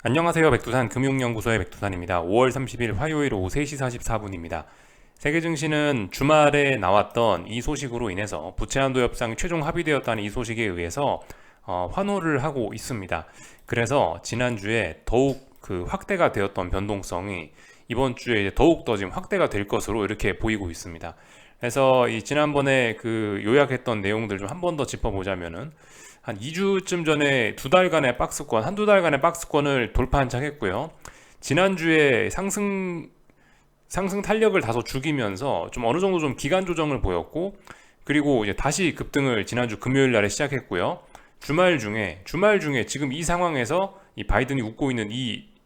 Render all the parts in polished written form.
안녕하세요. 백두산 금융연구소의 백두산입니다. 5월 30일 화요일 오후 3시 44분입니다. 세계증시는 주말에 나왔던 이 소식으로 인해서 부채한도 협상이 최종 합의되었다는 이 소식에 의해서 환호를 하고 있습니다. 그래서 지난주에 더욱 확대가 되었던 변동성이 이번 주에 이제 더욱 더 지금 확대가 될 것으로 이렇게 보이고 있습니다. 그래서 이 지난번에 요약했던 내용들 좀 한 번 더 짚어보자면은 한 2주쯤 전에 한두 달간의 박스권을 돌파한 척 했고요. 지난주에 상승 탄력을 다소 죽이면서 좀 어느 정도 좀 기간 조정을 보였고, 그리고 이제 다시 급등을 지난주 금요일 날에 시작했고요. 주말 중에 지금 이 상황에서 이 바이든이 웃고 있는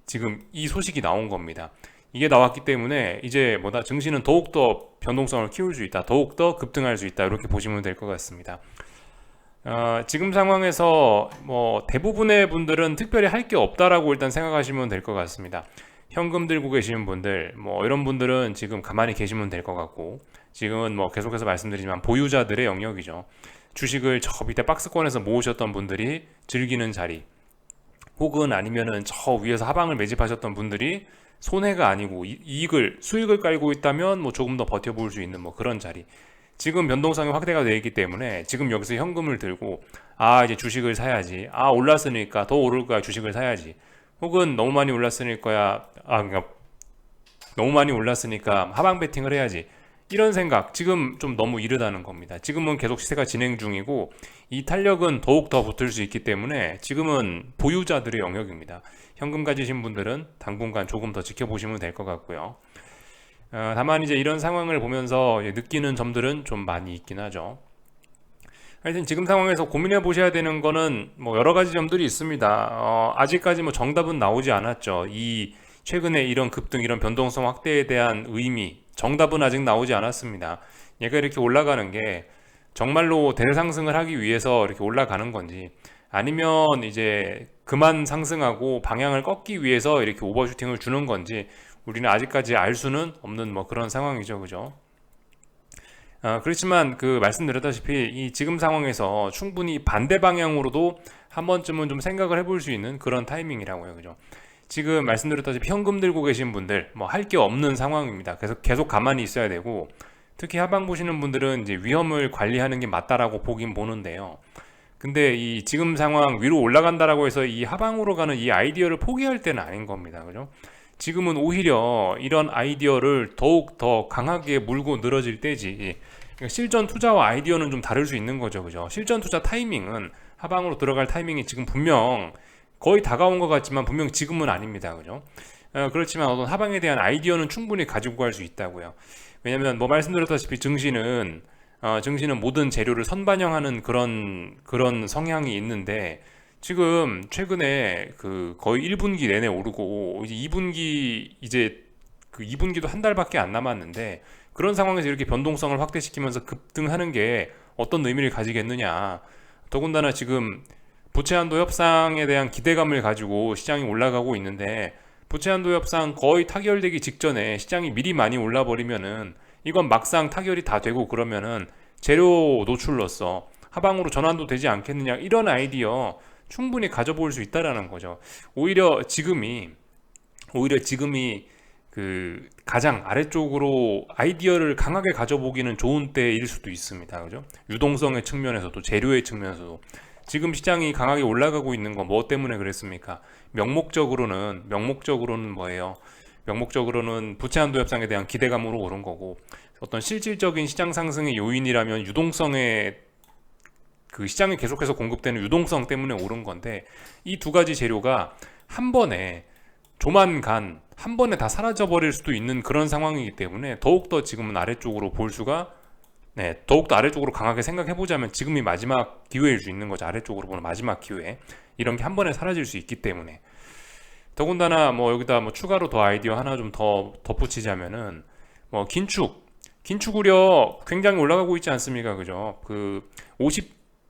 지금 이 소식이 나온 겁니다. 이게 나왔기 때문에 이제 증시는 더욱더 변동성을 키울 수 있다, 더욱더 급등할 수 있다, 이렇게 보시면 될 것 같습니다. 지금 상황에서 대부분의 분들은 특별히 할 게 없다라고 일단 생각하시면 될 것 같습니다. 현금 들고 계시는 분들, 이런 분들은 지금 가만히 계시면 될 것 같고, 지금은 계속해서 말씀드리지만 보유자들의 영역이죠. 주식을 저 밑에 박스권에서 모으셨던 분들이 즐기는 자리, 혹은 아니면은 저 위에서 하방을 매집하셨던 분들이 손해가 아니고 수익을 깔고 있다면 조금 더 버텨볼 수 있는 그런 자리. 지금 변동성이 확대가 되어 있기 때문에 지금 여기서 현금을 들고 이제 주식을 사야지, 올랐으니까 더 오를 거야 주식을 사야지, 혹은 그러니까 너무 많이 올랐으니까 하방 베팅을 해야지, 이런 생각 지금 좀 너무 이르다는 겁니다. 지금은 계속 시세가 진행 중이고 이 탄력은 더욱 더 붙을 수 있기 때문에 지금은 보유자들의 영역입니다. 현금 가지신 분들은 당분간 조금 더 지켜보시면 될 것 같고요. 다만 이제 이런 상황을 보면서 느끼는 점들은 좀 많이 있긴 하죠. 하여튼 지금 상황에서 고민해 보셔야 되는 거는 여러 가지 점들이 있습니다. 아직까지 정답은 나오지 않았죠. 이 최근에 이런 급등, 이런 변동성 확대에 대한 의미, 정답은 아직 나오지 않았습니다. 얘가 이렇게 올라가는 게 정말로 대상승을 하기 위해서 이렇게 올라가는 건지, 아니면 이제 그만 상승하고 방향을 꺾기 위해서 이렇게 오버슈팅을 주는 건지, 우리는 아직까지 알 수는 없는 그런 상황이죠, 그죠? 그렇지만 말씀드렸다시피 이 지금 상황에서 충분히 반대 방향으로도 한 번쯤은 좀 생각을 해볼 수 있는 그런 타이밍이라고요, 그죠? 지금 말씀드렸다시피 현금 들고 계신 분들 할 게 없는 상황입니다. 그래서 계속 가만히 있어야 되고, 특히 하방 보시는 분들은 이제 위험을 관리하는 게 맞다라고 보긴 보는데요. 근데 이 지금 상황 위로 올라간다라고 해서 이 하방으로 가는 이 아이디어를 포기할 때는 아닌 겁니다, 그죠? 지금은 오히려 이런 아이디어를 더욱 더 강하게 물고 늘어질 때지, 그러니까 실전 투자와 아이디어는 좀 다를 수 있는 거죠, 그죠? 실전 투자 타이밍은, 하방으로 들어갈 타이밍이 지금 분명 거의 다가온 것 같지만 분명 지금은 아닙니다, 그죠? 그렇지만 어떤 하방에 대한 아이디어는 충분히 가지고 갈 수 있다고요. 왜냐면 말씀드렸다시피 증시는 모든 재료를 선반영하는 그런 성향이 있는데, 지금 최근에 거의 1분기 내내 오르고 이제 2분기도 한 달밖에 안 남았는데, 그런 상황에서 이렇게 변동성을 확대시키면서 급등하는 게 어떤 의미를 가지겠느냐. 더군다나 지금 부채한도 협상에 대한 기대감을 가지고 시장이 올라가고 있는데, 부채한도 협상 거의 타결되기 직전에 시장이 미리 많이 올라버리면은, 이건 막상 타결이 다 되고 그러면은 재료 노출로서 하방으로 전환도 되지 않겠느냐, 이런 아이디어 충분히 가져볼 수 있다라는 거죠. 오히려 지금이 가장 아래쪽으로 아이디어를 강하게 가져보기는 좋은 때일 수도 있습니다, 그죠? 유동성의 측면에서도 재료의 측면에서도 지금 시장이 강하게 올라가고 있는 건 뭐 때문에 그랬습니까? 명목적으로는 뭐예요? 명목적으로는 부채한도 협상에 대한 기대감으로 오른 거고, 어떤 실질적인 시장 상승의 요인이라면 시장에 계속해서 공급되는 유동성 때문에 오른 건데, 이 두 가지 재료가 한 번에 조만간 한 번에 다 사라져 버릴 수도 있는 그런 상황이기 때문에, 더욱더 지금은 더욱더 아래쪽으로 강하게 생각해 보자면 지금이 마지막 기회일 수 있는 거죠. 아래쪽으로 보는 마지막 기회, 이런 게 한 번에 사라질 수 있기 때문에. 더군다나 여기다 추가로 더 아이디어 하나 좀 더 덧붙이자면은, 긴축 우려 굉장히 올라가고 있지 않습니까, 그죠?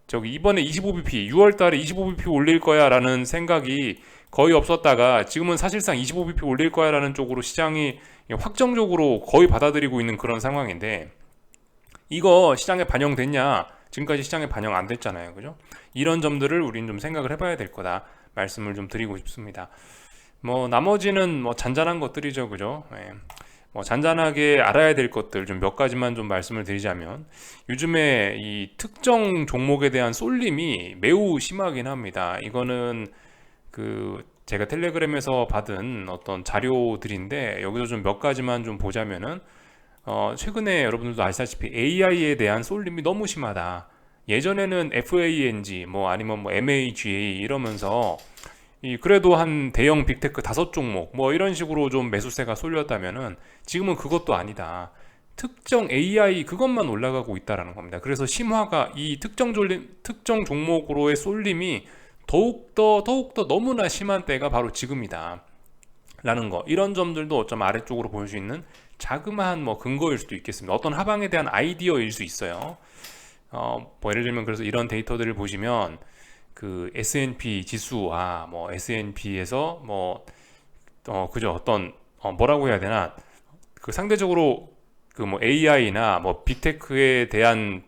6월 달에 25bp 올릴 거야라는 생각이 거의 없었다가 지금은 사실상 25bp 올릴 거야라는 쪽으로 시장이 확정적으로 거의 받아들이고 있는 그런 상황인데, 이거 시장에 반영됐냐? 지금까지 시장에 반영 안 됐잖아요, 그죠? 이런 점들을 우리는 좀 생각을 해봐야 될 거다 말씀을 좀 드리고 싶습니다. 뭐 나머지는 뭐 잔잔한 것들이죠, 그죠? 예. 뭐 잔잔하게 알아야 될 것들 좀 몇 가지만 좀 말씀을 드리자면, 요즘에 이 특정 종목에 대한 쏠림이 매우 심하긴 합니다. 이거는 그 제가 텔레그램에서 받은 어떤 자료들인데, 여기서 좀 몇 가지만 좀 보자면은, 최근에 여러분들도 아시다시피 AI에 대한 쏠림이 너무 심하다. 예전에는 FANG 뭐 아니면 뭐 MAGA 이러면서 그래도 한 대형 빅테크 5종목 뭐 이런 식으로 좀 매수세가 쏠렸다면은, 지금은 그것도 아니다. 특정 AI 그것만 올라가고 있다라는 겁니다. 그래서 심화가 이 특정 종목으로의 쏠림이 더욱더 너무나 심한 때가 바로 지금이다 라는 거, 이런 점들도 어쩜 아래쪽으로 볼 수 있는 자그마한 뭐 근거일 수도 있겠습니다. 어떤 하방에 대한 아이디어일 수 있어요. 뭐 예를 들면 그래서 이런 데이터들을 보시면, 그 S&P 지수와 뭐 S&P에서 뭐 그죠, 어떤 뭐라고 해야 되나, 그 상대적으로 그 뭐 AI나 뭐 빅테크에 대한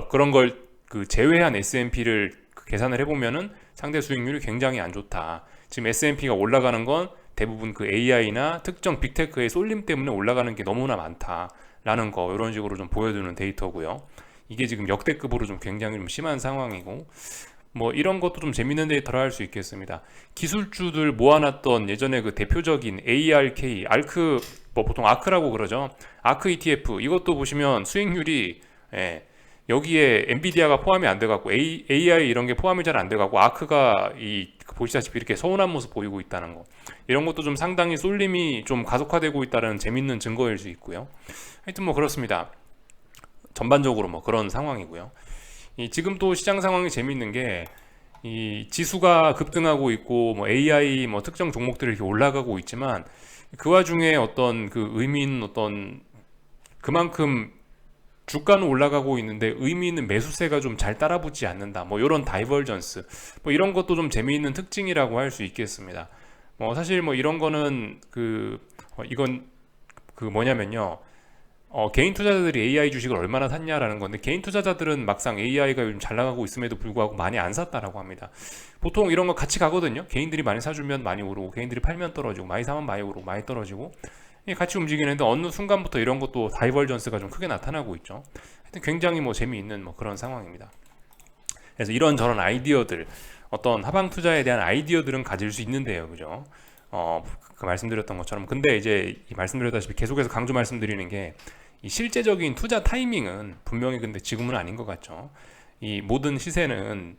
그런 걸 그 제외한 S&P를 계산을 해보면은 상대 수익률이 굉장히 안 좋다. 지금 S&P가 올라가는 건 대부분 그 AI나 특정 빅테크의 쏠림 때문에 올라가는 게 너무나 많다라는 거, 이런 식으로 좀 보여주는 데이터고요. 이게 지금 역대급으로 좀 굉장히 좀 심한 상황이고, 뭐 이런 것도 좀 재밌는 데이터라 할 수 있겠습니다. 기술주들 모아놨던 예전에 그 대표적인 ARK, 아크, 뭐 보통 아크라고 그러죠. 아크 ETF 이것도 보시면 수익률이, 여기에 엔비디아가 포함이 안 돼갖고 AI 이런 게 포함이 잘 안 돼갖고 아크가 보시다시피 이렇게 서운한 모습 보이고 있다는 거, 이런 것도 좀 상당히 쏠림이 좀 가속화되고 있다는 재밌는 증거일 수 있고요. 하여튼 뭐 그렇습니다. 전반적으로 뭐 그런 상황이고요. 지금 또 시장 상황이 재밌는 게, 이 지수가 급등하고 있고 뭐 AI 뭐 특정 종목들이 이렇게 올라가고 있지만, 그 와중에 어떤 그 의미 있는 어떤, 그만큼 주가는 올라가고 있는데 의미 있는 매수세가 좀 잘 따라붙지 않는다, 뭐 이런 다이버전스, 뭐 이런 것도 좀 재미있는 특징이라고 할 수 있겠습니다. 뭐 사실 뭐 이런 거는 이건 그 뭐냐면요, 개인 투자자들이 AI 주식을 얼마나 샀냐라는 건데, 개인 투자자들은 막상 AI가 요즘 잘 나가고 있음에도 불구하고 많이 안 샀다라고 합니다. 보통 이런 거 같이 가거든요. 개인들이 많이 사주면 많이 오르고, 개인들이 팔면 떨어지고, 많이 사면 많이 오르고, 많이 떨어지고, 이게 같이 움직이는데 어느 순간부터 이런 것도 다이버전스가 좀 크게 나타나고 있죠. 하여튼 굉장히 뭐 재미있는 뭐 그런 상황입니다. 그래서 이런저런 아이디어들, 어떤 하방 투자에 대한 아이디어들은 가질 수 있는데요, 그죠? 그 말씀드렸던 것처럼, 근데 이제 말씀드렸다시피 계속해서 강조 말씀드리는 게, 이 실제적인 투자 타이밍은 분명히 근데 지금은 아닌 것 같죠. 이 모든 시세는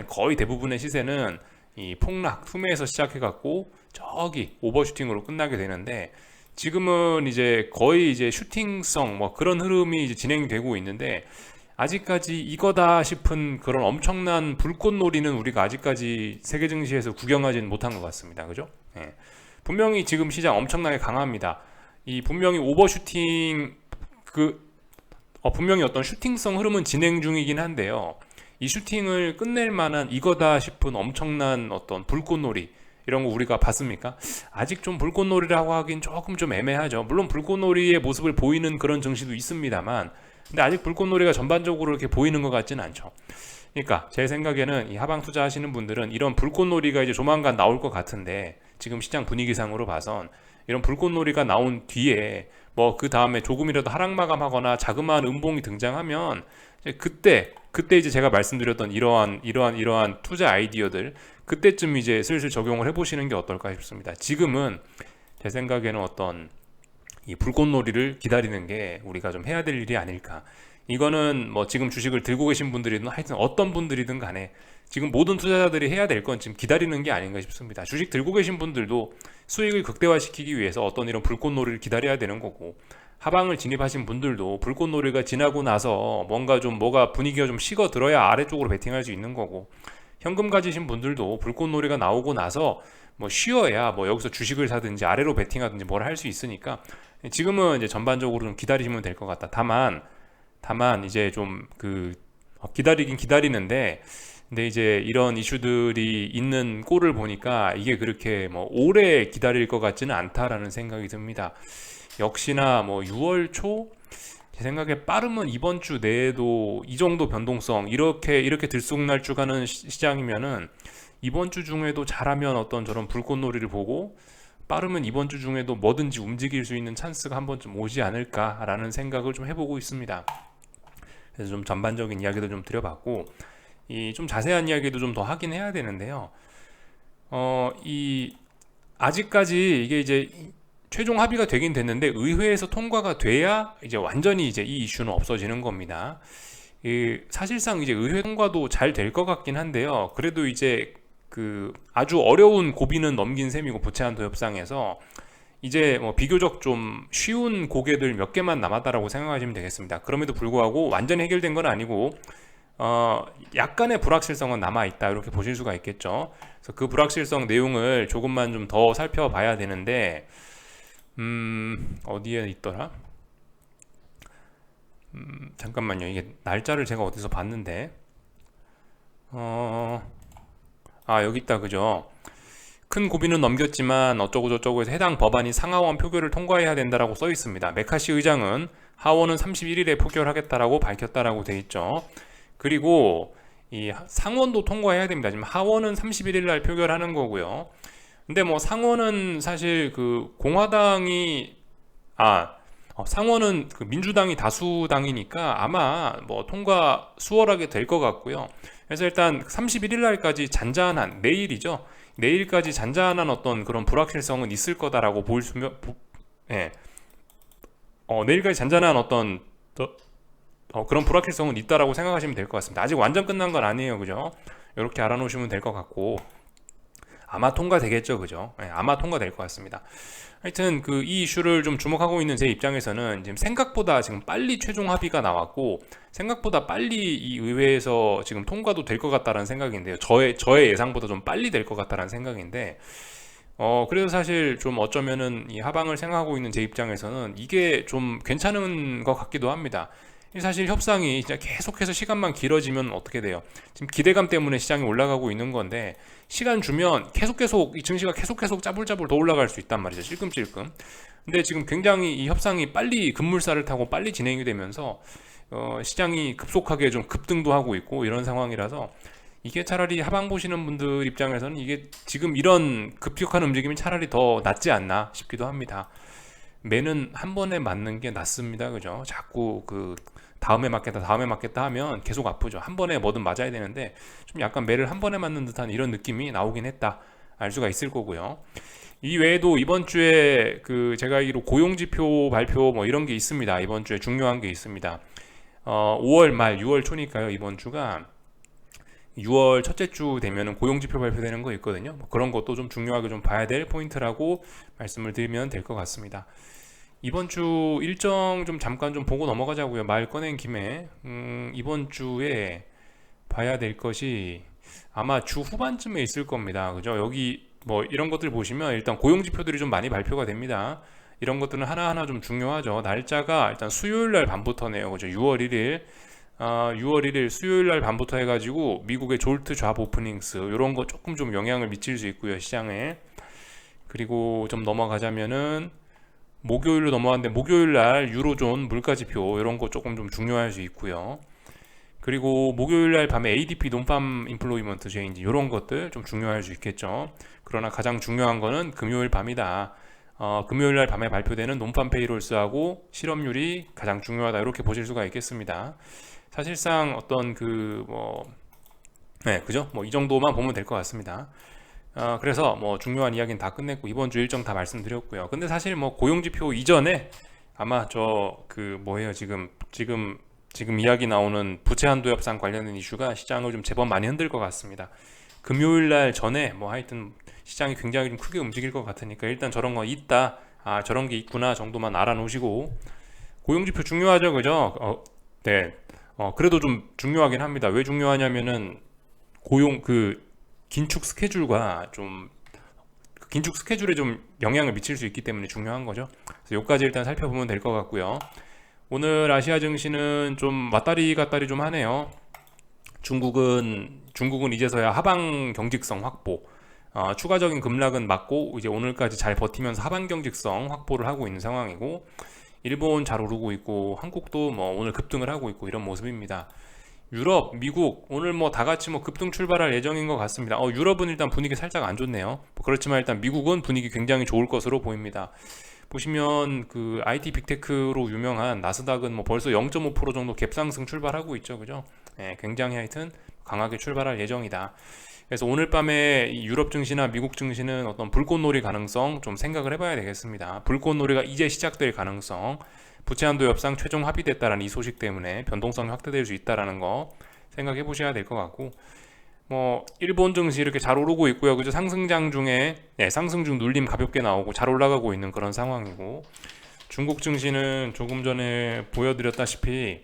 거의 대부분의 시세는 이 폭락 투매에서 시작해갖고 저기 오버슈팅으로 끝나게 되는데, 지금은 이제 거의 이제 슈팅성 뭐 그런 흐름이 이제 진행되고 있는데, 아직까지 이거다 싶은 그런 엄청난 불꽃놀이는 우리가 아직까지 세계 증시에서 구경하지는 못한 것 같습니다. 그죠? 예. 분명히 지금 시장 엄청나게 강합니다. 분명히 오버슈팅 분명히 어떤 슈팅성 흐름은 진행 중이긴 한데요. 이 슈팅을 끝낼 만한 이거다 싶은 엄청난 어떤 불꽃놀이, 이런 거 우리가 봤습니까? 아직 좀 불꽃놀이라고 하긴 조금 좀 애매하죠. 물론 불꽃놀이의 모습을 보이는 그런 증시도 있습니다만, 근데 아직 불꽃놀이가 전반적으로 이렇게 보이는 것 같지는 않죠. 그러니까 제 생각에는 이 하방 투자하시는 분들은 이런 불꽃놀이가 이제 조만간 나올 것 같은데, 지금 시장 분위기상으로 봐선 이런 불꽃놀이가 나온 뒤에 뭐 그 다음에 조금이라도 하락 마감하거나 자그마한 음봉이 등장하면, 이제 그때 이제 제가 말씀드렸던 이러한 투자 아이디어들, 그때쯤 이제 슬슬 적용을 해보시는 게 어떨까 싶습니다. 지금은 제 생각에는 어떤 이 불꽃놀이를 기다리는 게 우리가 좀 해야 될 일이 아닐까. 이거는 뭐 지금 주식을 들고 계신 분들이든 하여튼 어떤 분들이든 간에 지금 모든 투자자들이 해야 될 건 지금 기다리는 게 아닌가 싶습니다. 주식 들고 계신 분들도 수익을 극대화시키기 위해서 어떤 이런 불꽃놀이를 기다려야 되는 거고, 하방을 진입하신 분들도 불꽃놀이가 지나고 나서 뭐가 분위기가 좀 식어 들어야 아래쪽으로 베팅할 수 있는 거고, 현금 가지신 분들도 불꽃놀이가 나오고 나서 뭐 쉬어야 뭐 여기서 주식을 사든지 아래로 베팅하든지 뭘 할 수 있으니까, 지금은 이제 전반적으로 좀 기다리시면 될 것 같다. 다만 이제 좀 기다리긴 기다리는데, 근데 이제 이런 이슈들이 있는 꼴을 보니까 이게 그렇게 뭐 오래 기다릴 것 같지는 않다라는 생각이 듭니다. 역시나 뭐 6월 초, 제 생각에 빠르면 이번 주 내에도 이 정도 변동성, 이렇게 들쑥날쭉하는 시장이면은 이번 주 중에도 잘하면 어떤 저런 불꽃놀이를 보고 빠르면 이번 주 중에도 뭐든지 움직일 수 있는 찬스가 한 번쯤 오지 않을까라는 생각을 좀 해보고 있습니다. 그래서 좀 전반적인 이야기도 좀 드려봤고, 이 좀 자세한 이야기도 좀 더 하긴 해야 되는데요. 이 아직까지 이게 이제 최종 합의가 되긴 됐는데 의회에서 통과가 돼야 이제 완전히 이제 이 이슈는 없어지는 겁니다. 사실상 이제 의회 통과도 잘 될 것 같긴 한데요. 그래도 이제 그 아주 어려운 고비는 넘긴 셈이고, 부채한도 협상에서 이제 뭐 비교적 좀 쉬운 고개들 몇 개만 남았다라고 생각하시면 되겠습니다. 그럼에도 불구하고 완전히 해결된 건 아니고 약간의 불확실성은 남아있다, 이렇게 보실 수가 있겠죠. 그래서 그 불확실성 내용을 조금만 좀 더 살펴봐야 되는데, 어디에 있더라? 잠깐만요. 이게 날짜를 제가 어디서 봤는데, 여기 있다, 그죠? 큰 고비는 넘겼지만 어쩌고저쩌고 해서 해당 법안이 상하원 표결을 통과해야 된다라고 써 있습니다. 메카시 의장은 하원은 31일에 표결하겠다라고 밝혔다라고 돼 있죠. 그리고 이 상원도 통과해야 됩니다. 지금 하원은 31일 날 표결하는 거고요. 근데 뭐 상원은 사실 그 공화당이 상원은 그 민주당이 다수당이니까 아마 뭐 통과 수월하게 될 것 같고요. 그래서 일단 31일 날까지 잔잔한, 내일이죠. 내일까지 잔잔한 어떤 그런 불확실성은 있을 거다라고 보이면, 예. 내일까지 잔잔한 어떤 그런 불확실성은 있다라고 생각하시면 될 것 같습니다. 아직 완전 끝난 건 아니에요, 그죠? 이렇게 알아놓으시면 될 것 같고, 아마 통과되겠죠, 그죠? 네, 아마 통과될 것 같습니다. 하여튼 그 이 이슈를 좀 주목하고 있는 제 입장에서는 지금 생각보다 지금 빨리 최종 합의가 나왔고, 생각보다 빨리 이 의회에서 지금 통과도 될 것 같다라는 생각인데요. 저의 예상보다 좀 빨리 될 것 같다라는 생각인데, 그래서 사실 좀 어쩌면은 이 하방을 생각하고 있는 제 입장에서는 이게 좀 괜찮은 것 같기도 합니다. 사실 협상이 진짜 계속해서 시간만 길어지면 어떻게 돼요? 지금 기대감 때문에 시장이 올라가고 있는 건데, 시간 주면 계속 이 증시가 계속 짜불짜불 더 올라갈 수 있단 말이죠. 찔끔찔끔. 근데 지금 굉장히 이 협상이 빨리 급물살을 타고 빨리 진행이 되면서 시장이 급속하게 좀 급등도 하고 있고 이런 상황이라서, 이게 차라리 하방 보시는 분들 입장에서는 이게 지금 이런 급격한 움직임이 차라리 더 낫지 않나 싶기도 합니다. 매는 한 번에 맞는 게 낫습니다, 그죠? 자꾸 그 다음에 맞겠다 하면 계속 아프죠. 한 번에 뭐든 맞아야 되는데 좀 약간 매를 한 번에 맞는 듯한 이런 느낌이 나오긴 했다, 알 수가 있을 거고요. 이 외에도 이번 주에 그 제가 알기로 고용지표 발표 뭐 이런 게 있습니다. 이번 주에 중요한 게 있습니다. 5월 말 6월 초니까요. 이번 주가 6월 첫째 주 되면은 고용지표 발표되는 거 있거든요. 뭐 그런 것도 좀 중요하게 좀 봐야 될 포인트라고 말씀을 드리면 될 것 같습니다. 이번 주 일정 좀 잠깐 좀 보고 넘어가자고요. 말 꺼낸 김에 이번 주에 봐야 될 것이 아마 주 후반쯤에 있을 겁니다. 그죠? 여기 뭐 이런 것들 보시면 일단 고용지표들이 좀 많이 발표가 됩니다. 이런 것들은 하나하나 좀 중요하죠. 날짜가 일단 수요일 날 밤부터네요. 그죠? 6월 1일. 6월 1일 수요일 날 밤부터 해가지고 미국의 졸트 잡 오프닝스 이런 거 조금 좀 영향을 미칠 수 있고요, 시장에. 그리고 좀 넘어가자면은 목요일로 넘어왔는데, 목요일 날 유로존 물가지표 이런 거 조금 좀 중요할 수 있고요. 그리고 목요일 날 밤에 ADP 논팜 임플로이먼트 체인지 이런 것들 좀 중요할 수 있겠죠. 그러나 가장 중요한 거는 금요일 밤이다. 금요일 날 밤에 발표되는 논팜 페이롤스하고 실업률이 가장 중요하다, 이렇게 보실 수가 있겠습니다. 사실상 어떤 그죠? 뭐 이 정도만 보면 될 것 같습니다. 그래서 뭐 중요한 이야기는 다 끝냈고 이번 주 일정 다 말씀드렸고요. 근데 사실 뭐 고용지표 이전에 아마 지금 이야기 나오는 부채 한도 협상 관련된 이슈가 시장을 좀 제법 많이 흔들 것 같습니다. 금요일 날 전에 뭐 하여튼 시장이 굉장히 좀 크게 움직일 것 같으니까 일단 저런 거 있다, 저런 게 있구나 정도만 알아놓으시고. 고용지표 중요하죠, 그죠? 네. 그래도 좀 중요하긴 합니다. 왜 중요하냐면은 긴축 스케줄과 긴축 스케줄에 좀 영향을 미칠 수 있기 때문에 중요한 거죠. 그래서 여기까지 일단 살펴보면 될 것 같고요. 오늘 아시아 증시는 좀 왔다리 갔다리 좀 하네요. 중국은 이제서야 하방 경직성 확보, 추가적인 급락은 막고 이제 오늘까지 잘 버티면서 하방 경직성 확보를 하고 있는 상황이고, 일본 잘 오르고 있고 한국도 뭐 오늘 급등을 하고 있고 이런 모습입니다. 유럽, 미국 오늘 뭐 다 같이 뭐 급등 출발할 예정인 것 같습니다. 유럽은 일단 분위기 살짝 안 좋네요. 뭐 그렇지만 일단 미국은 분위기 굉장히 좋을 것으로 보입니다. 보시면 그 IT 빅테크로 유명한 나스닥은 뭐 벌써 0.5% 정도 갭상승 출발하고 있죠, 그죠? 예, 굉장히 하여튼 강하게 출발할 예정이다. 그래서 오늘 밤에 이 유럽 증시나 미국 증시는 어떤 불꽃놀이 가능성 좀 생각을 해봐야 되겠습니다. 불꽃놀이가 이제 시작될 가능성, 부채 한도 협상 최종 합의됐다라는 이 소식 때문에 변동성이 확대될 수 있다라는 거 생각해 보셔야 될 것 같고, 뭐 일본 증시 이렇게 잘 오르고 있고요, 그죠? 상승장 중에 상승 중 눌림 가볍게 나오고 잘 올라가고 있는 그런 상황이고, 중국 증시는 조금 전에 보여드렸다시피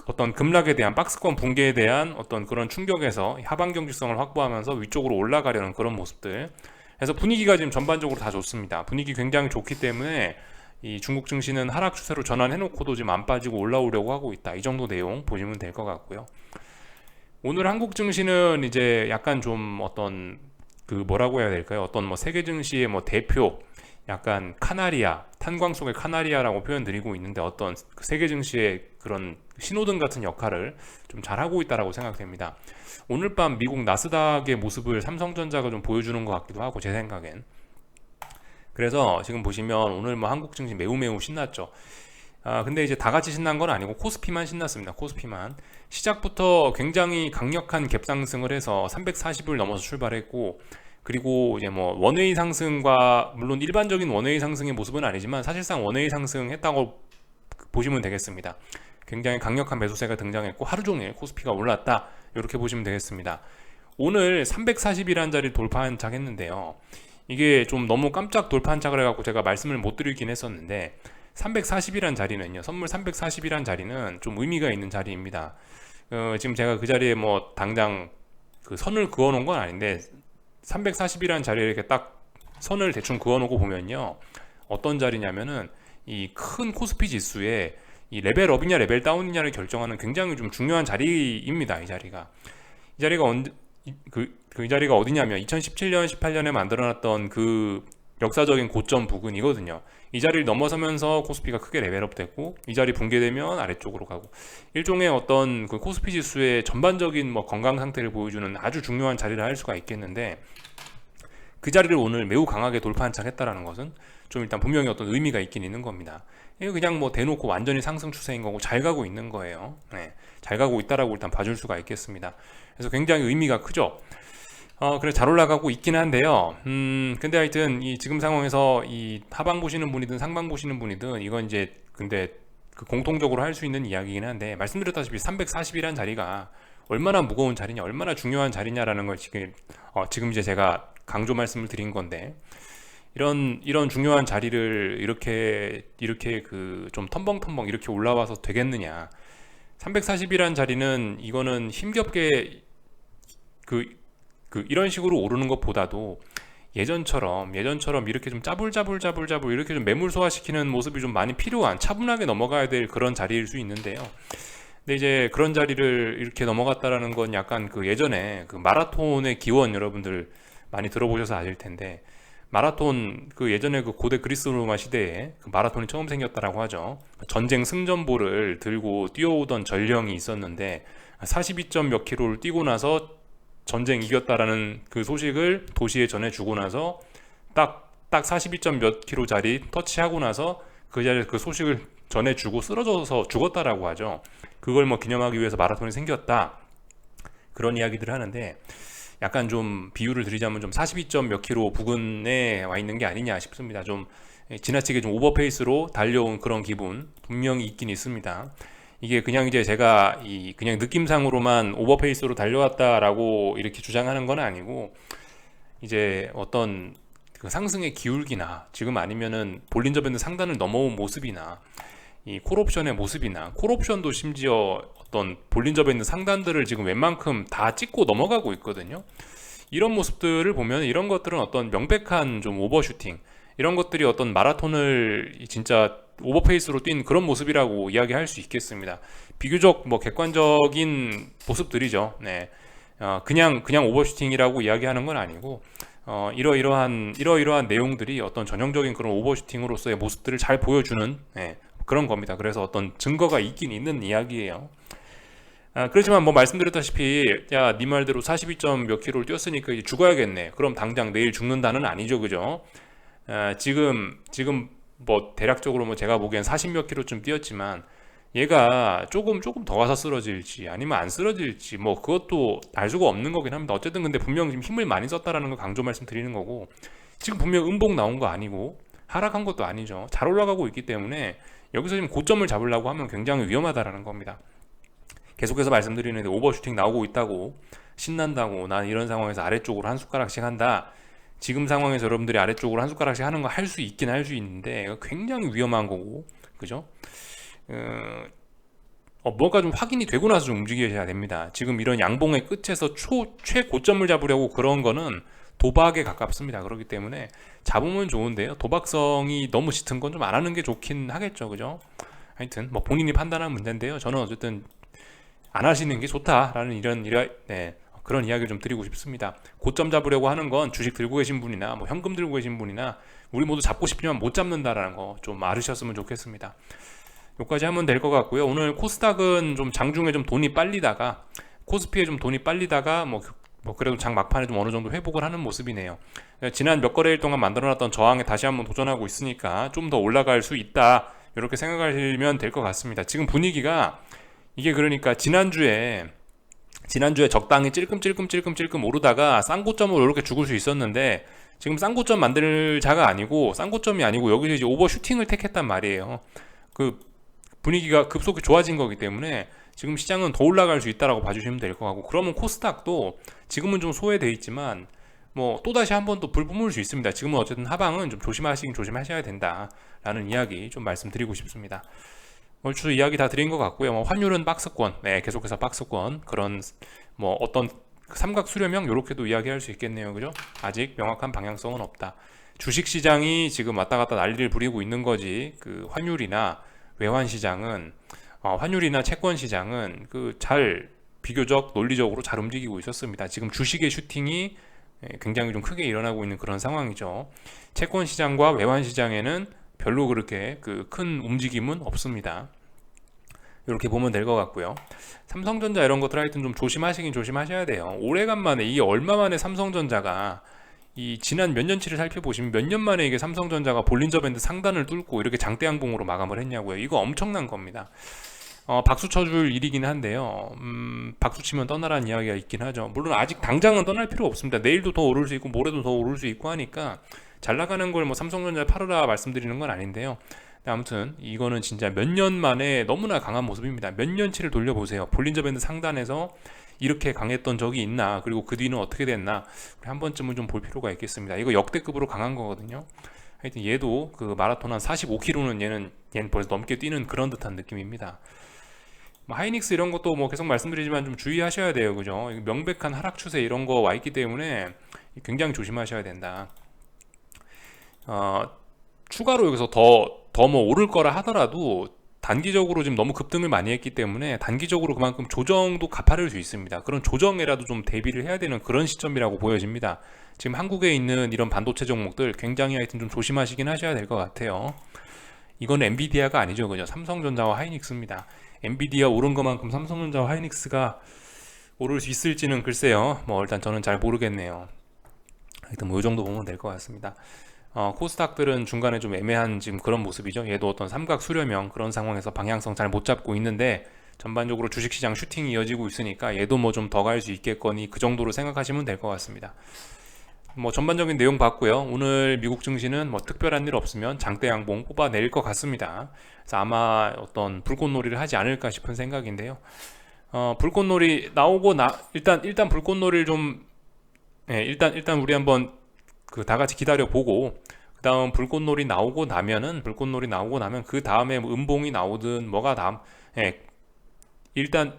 어떤 급락에 대한 박스권 붕괴에 대한 어떤 그런 충격에서 하방 경직성을 확보하면서 위쪽으로 올라가려는 그런 모습들. 그래서 분위기가 지금 전반적으로 다 좋습니다. 분위기 굉장히 좋기 때문에 이 중국 증시는 하락 추세로 전환해놓고도 지금 안 빠지고 올라오려고 하고 있다. 이 정도 내용 보시면 될 것 같고요. 오늘 한국 증시는 이제 약간 좀 어떤 그 뭐라고 해야 될까요? 어떤 뭐 세계 증시의 뭐 대표, 약간 카나리아, 탄광 속의 카나리아라고 표현 드리고 있는데, 어떤 그 세계 증시의 그런 신호등 같은 역할을 좀 잘하고 있다라고 생각됩니다. 오늘 밤 미국 나스닥의 모습을 삼성전자가 좀 보여주는 것 같기도 하고, 제 생각엔. 그래서 지금 보시면 오늘 뭐 한국 증시 매우 신났죠. 근데 이제 다 같이 신난 건 아니고 코스피만 신났습니다. 코스피만 시작부터 굉장히 강력한 갭상승을 해서 340을 넘어서 출발했고, 그리고 이제 뭐 원웨이 상승과, 물론 일반적인 원웨이 상승의 모습은 아니지만 사실상 원웨이 상승했다고 보시면 되겠습니다. 굉장히 강력한 매수세가 등장했고 하루 종일 코스피가 올랐다, 이렇게 보시면 되겠습니다. 오늘 340이라는 자리를 돌파한착했는데요, 이게 좀 너무 깜짝 돌파한착을 해갖고 제가 말씀을 못 드리긴 했었는데, 340이란 자리는요, 선물 340이란 자리는 좀 의미가 있는 자리입니다. 지금 제가 그 자리에 뭐 당장 그 선을 그어 놓은 건 아닌데, 340이란 자리에 이렇게 딱 선을 대충 그어 놓고 보면요, 어떤 자리냐면은 이 큰 코스피 지수에 이 레벨업이냐 레벨 다운이냐를 결정하는 굉장히 좀 중요한 자리입니다. 이 자리가 이 자리가 어디냐면 2017년 18년에 만들어놨던 그 역사적인 고점 부근이거든요. 이 자리를 넘어서면서 코스피가 크게 레벨업 됐고, 이 자리 붕괴되면 아래쪽으로 가고, 일종의 어떤 그 코스피 지수의 전반적인 뭐 건강 상태를 보여주는 아주 중요한 자리를 할 수가 있겠는데, 그 자리를 오늘 매우 강하게 돌파한착했다라는 것은 좀 일단 분명히 어떤 의미가 있긴 있는 겁니다. 이거 그냥 뭐 대놓고 완전히 상승 추세인 거고 잘 가고 있는 거예요. 잘 가고 있다라고 일단 봐줄 수가 있겠습니다. 그래서 굉장히 의미가 크죠. 그래 잘 올라가고 있긴 한데요. 근데 하여튼 이 지금 상황에서 이 하방 보시는 분이든 상방 보시는 분이든 이건 이제 근데 그 공통적으로 할 수 있는 이야기긴 한데, 말씀드렸다시피 340이라는 자리가 얼마나 무거운 자리냐, 얼마나 중요한 자리냐라는 걸 지금 이제 제가 강조 말씀을 드린 건데, 이런 중요한 자리를 이렇게 그 좀 텀벙텀벙 이렇게 올라와서 되겠느냐. 340이라는 자리는 이거는 힘겹게 이런 식으로 오르는 것보다도 예전처럼 이렇게 좀 짜불짜불 이렇게 좀 매물 소화시키는 모습이 좀 많이 필요한, 차분하게 넘어가야 될 그런 자리일 수 있는데요. 근데 이제 그런 자리를 이렇게 넘어갔다라는 건 약간 그 예전에 그 마라톤의 기원, 여러분들 많이 들어보셔서 아실 텐데, 마라톤 그 예전에 그 고대 그리스 로마 시대에 그 마라톤이 처음 생겼다라고 하죠. 전쟁 승전보를 들고 뛰어오던 전령이 있었는데 42점 몇 킬로를 뛰고 나서 전쟁 이겼다라는 그 소식을 도시에 전해주고 나서 딱 42점 몇 킬로짜리 터치하고 나서 그 자리에 그 소식을 전해주고 쓰러져서 죽었다라고 하죠. 그걸 뭐 기념하기 위해서 마라톤이 생겼다, 그런 이야기들을 하는데, 약간 좀 비유를 드리자면 좀 42점 몇 킬로 부근에 와 있는 게 아니냐 싶습니다. 좀 지나치게 좀 오버페이스로 달려온 그런 기분 분명히 있긴 있습니다. 이게 그냥 이제 제가 그냥 느낌상으로만 오버페이스로 달려왔다라고 이렇게 주장하는 건 아니고, 이제 어떤 그 상승의 기울기나 지금 아니면은 볼린저 밴드 상단을 넘어온 모습이나 이 콜옵션의 모습이나, 콜옵션도 심지어 어떤 볼린저 밴드 상단들을 지금 웬만큼 다 찍고 넘어가고 있거든요. 이런 모습들을 보면 이런 것들은 어떤 명백한 좀 오버슈팅, 이런 것들이 어떤 마라톤을 진짜 오버페이스로 뛴 그런 모습이라고 이야기할 수 있겠습니다. 비교적 뭐 객관적인 모습들이죠. 네. 그냥 오버슈팅이라고 이야기하는 건 아니고, 이러이러한 내용들이 어떤 전형적인 그런 오버슈팅으로서의 모습들을 잘 보여주는 그런 겁니다. 그래서 어떤 증거가 있긴 있는 이야기예요. 그렇지만 뭐 말씀드렸다시피 야, 네 말대로 42점 몇 킬로를 뛰었으니까 이제 죽어야겠네. 그럼 당장 내일 죽는다는 아니죠, 그죠? 지금 뭐 대략적으로 뭐 제가 보기엔 40 몇 킬로쯤 뛰었지만 얘가 조금 더 가서 쓰러질지 아니면 안 쓰러질지 뭐 그것도 알 수가 없는 거긴 합니다. 어쨌든 근데 분명 지금 힘을 많이 썼다라는 거 강조 말씀드리는 거고, 지금 분명 음봉 나온 거 아니고 하락한 것도 아니죠. 잘 올라가고 있기 때문에 여기서 지금 고점을 잡으려고 하면 굉장히 위험하다라는 겁니다. 계속해서 말씀드리는데 오버슈팅 나오고 있다고 신난다고 난 이런 상황에서 아래쪽으로 한 숟가락씩 한다. 지금 상황에서 여러분들이 아래쪽으로 한 숟가락씩 하는 거 할 수 있긴 할 수 있는데 굉장히 위험한 거고, 그죠? 뭔가 좀 확인이 되고 나서 좀 움직여야 됩니다. 지금 이런 양봉의 끝에서 최고점을 잡으려고 그런 거는 도박에 가깝습니다. 그렇기 때문에 잡으면 좋은데요. 도박성이 너무 짙은 건 좀 안 하는 게 좋긴 하겠죠. 그죠? 하여튼 뭐 본인이 판단하는 문제인데요. 저는 어쨌든 안 하시는 게 좋다라는 그런 이야기를 좀 드리고 싶습니다. 고점 잡으려고 하는 건 주식 들고 계신 분이나 뭐 현금 들고 계신 분이나 우리 모두 잡고 싶지만 못 잡는다라는 거 좀 알으셨으면 좋겠습니다. 여기까지 하면 될 것 같고요. 오늘 코스닥은 좀 장중에 좀 돈이 빨리다가 코스피에 좀 돈이 빨리다가 뭐 그래도 장 막판에 좀 어느 정도 회복을 하는 모습이네요. 지난 몇 거래일 동안 만들어놨던 저항에 다시 한번 도전하고 있으니까 좀 더 올라갈 수 있다, 이렇게 생각하시면 될 것 같습니다. 지금 분위기가 이게 그러니까 지난주에 적당히 찔끔찔끔 오르다가 쌍고점으로 이렇게 죽을 수 있었는데 지금 쌍고점 만들 자가 아니고 쌍고점이 아니고 여기서 이제 오버슈팅을 택했단 말이에요. 그 분위기가 급속히 좋아진 거기 때문에 지금 시장은 더 올라갈 수 있다라고 봐주시면 될 것 같고, 그러면 코스닥도 지금은 좀 소외되어 있지만 뭐 또다시 한번 또 불 뿜을 수 있습니다. 지금은 어쨌든 하방은 좀 조심하셔야 된다라는 이야기 좀 말씀드리고 싶습니다. 얼추 이야기 다 드린 것 같고요. 뭐 환율은 박스권, 계속해서 박스권, 그런 뭐 어떤 삼각 수렴형 이렇게도 이야기할 수 있겠네요. 그죠? 아직 명확한 방향성은 없다. 주식 시장이 지금 왔다 갔다 난리를 부리고 있는 거지, 그 환율이나 외환 시장은 환율이나 채권 시장은 잘 비교적 논리적으로 잘 움직이고 있었습니다. 지금 주식의 슈팅이 굉장히 좀 크게 일어나고 있는 그런 상황이죠. 채권 시장과 외환 시장에는 별로 그렇게 큰 움직임은 없습니다. 이렇게 보면 될 것 같고요. 삼성전자 이런 것들 하여튼 좀 조심하셔야 돼요. 오래간만에, 이게 얼마 만에 삼성전자가 이 지난 몇 년치를 살펴보시면 몇 년 만에 이게 삼성전자가 볼린저 밴드 상단을 뚫고 이렇게 장대 양봉으로 마감을 했냐고요. 이거 엄청난 겁니다. 박수 쳐줄 일이긴 한데요. 박수 치면 떠나라는 이야기가 있긴 하죠. 물론 아직 당장은 떠날 필요 없습니다. 내일도 더 오를 수 있고 모레도 더 오를 수 있고 하니까 잘 나가는 걸 뭐 삼성전자 팔으라 말씀드리는 건 아닌데요. 아무튼 이거는 진짜 몇 년 만에 너무나 강한 모습입니다. 몇 년치를 돌려보세요. 볼린저 밴드 상단에서 이렇게 강했던 적이 있나, 그리고 그 뒤는 어떻게 됐나, 우리 한 번쯤은 좀 볼 필요가 있겠습니다. 이거 역대급으로 강한 거거든요. 하여튼 얘도 그 마라톤 한 45km는 얘는 벌써 넘게 뛰는 그런 듯한 느낌입니다. 뭐 하이닉스 이런 것도 뭐 계속 말씀드리지만 좀 주의하셔야 돼요. 그죠? 명백한 하락 추세 이런 거 와 있기 때문에 굉장히 조심하셔야 된다. 추가로 여기서 더 뭐 오를 거라 하더라도 단기적으로 지금 너무 급등을 많이 했기 때문에 단기적으로 그만큼 조정도 가파를 수 있습니다. 그런 조정에라도 좀 대비를 해야 되는 그런 시점이라고 보여집니다. 지금 한국에 있는 이런 반도체 종목들 굉장히 하여튼 좀 조심하시긴 하셔야 될 것 같아요. 이건 엔비디아가 아니죠. 그죠? 삼성전자와 하이닉스입니다. 엔비디아 오른 것만큼 삼성전자와 하이닉스가 오를 수 있을지는 글쎄요. 뭐 일단 저는 잘 모르겠네요. 하여튼 뭐 이 정도 보면 될 것 같습니다. 코스닥들은 중간에 좀 애매한 지금 그런 모습이죠. 얘도 어떤 삼각 수렴형 그런 상황에서 방향성 잘 못 잡고 있는데 전반적으로 주식시장 슈팅이 이어지고 있으니까 얘도 뭐 좀 더 갈 수 있겠거니 그 정도로 생각하시면 될 것 같습니다. 뭐 전반적인 내용 봤고요. 오늘 미국 증시는 뭐 특별한 일 없으면 장대 양봉 뽑아낼 것 같습니다. 그래서 아마 어떤 불꽃놀이를 하지 않을까 싶은 생각인데요. 불꽃놀이 나오고 일단 불꽃놀이를 좀 일단 우리 한번 다 같이 기다려 보고, 그다음 불꽃놀이 나오고 나면 그 다음에 음봉이 나오든 뭐가 일단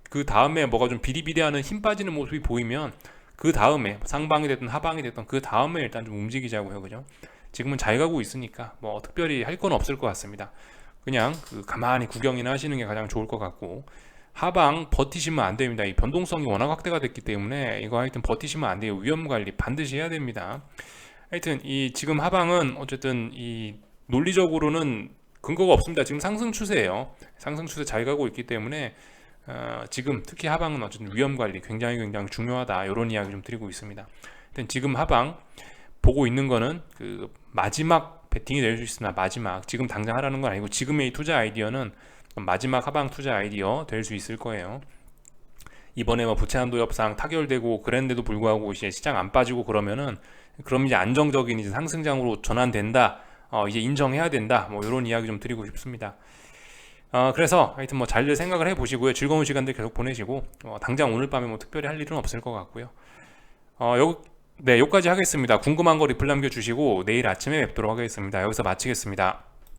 그 다음에 뭐가 좀 비리비리하는 힘 빠지는 모습이 보이면 그 다음에 상방이 됐든 하방이 됐든 그 다음에 일단 좀 움직이자고요. 그죠? 지금은 잘 가고 있으니까 뭐 특별히 할 건 없을 것 같습니다. 그냥 가만히 구경이나 하시는 게 가장 좋을 것 같고, 하방 버티시면 안 됩니다. 이 변동성이 워낙 확대가 됐기 때문에 이거 하여튼 버티시면 안 돼요. 위험 관리 반드시 해야 됩니다. 하여튼 이 지금 하방은 어쨌든 이 논리적으로는 근거가 없습니다. 지금 상승 추세예요. 상승 추세 잘 가고 있기 때문에 지금 특히 하방은 어쨌든 위험 관리 굉장히 중요하다, 이런 이야기 좀 드리고 있습니다. 일단 지금 하방 보고 있는 거는 그 마지막 베팅이 될 수 있으나, 마지막, 지금 당장 하라는 건 아니고 지금의 이 투자 아이디어는 마지막 하방 투자 아이디어 될 수 있을 거예요. 이번에 뭐 부채 한도 협상 타결되고 그랬는데도 불구하고 이제 시장 안 빠지고 그러면은, 그럼 이제 안정적인 이제 상승장으로 전환된다, 이제 인정해야 된다, 뭐 이런 이야기 좀 드리고 싶습니다. 그래서 하여튼 뭐 잘들 생각을 해보시고요. 즐거운 시간들 계속 보내시고, 당장 오늘 밤에 뭐 특별히 할 일은 없을 것 같고요. 네, 여기까지 하겠습니다. 궁금한 거 리플 남겨주시고 내일 아침에 뵙도록 하겠습니다. 여기서 마치겠습니다.